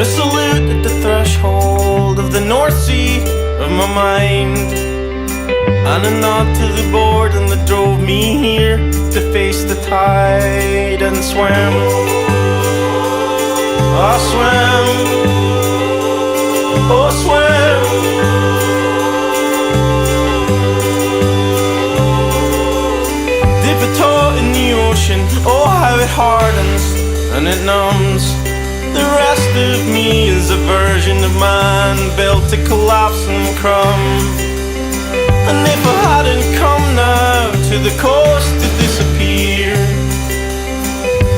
A salute at the threshold of the North Sea of my mind, and a nod to the boredom that drove me here to face the tide and swim. I swim, oh swim. Dip a toe in the ocean, oh how it hardens and it numbs. The rest of me is a version of man built to collapse and crumb. And if I hadn't come now to the coast to disappear,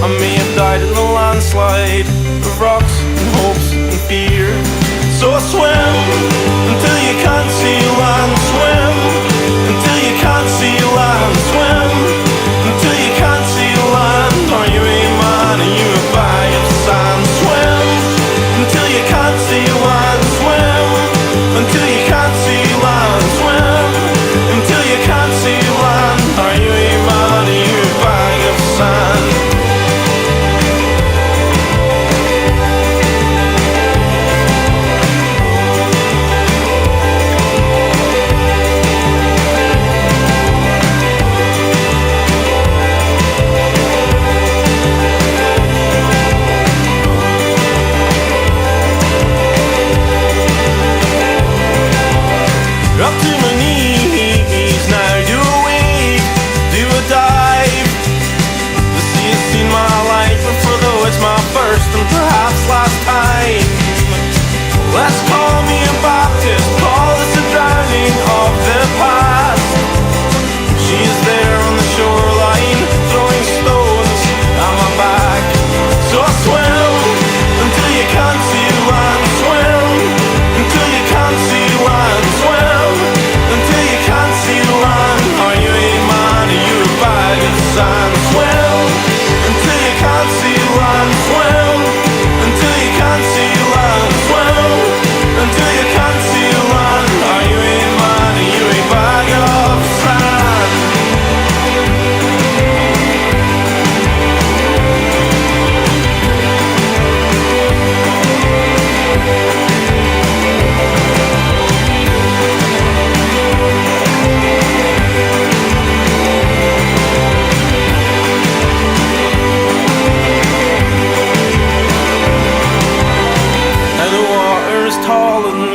I may have died in a landslide of rocks and hopes and fear. So I swim until you can't see land, swim until you can't see land, swim until you can't see land. Are you a man? Are you a bag of sand? Swim until you can't see land, swim until you can't see land, swim until you can't see land. Are you a man? Are you a bag of sand? Up to my knees, now do a wave, do a dive. The sea has seen my life before, though it's my first and perhaps last time. Let's call me a Baptist, call this a drowning of the past. She is there on the shoreline, throwing stones at my back. So I swim until you can't see land, swim until you can't see land, swim until you can't see land. Are you a man? Are you a bag of sand? Swim until you can't see land, swim until you can't see land, swim until you can't see land. Are you a man? Are you a bag of sand? Now the water is taller than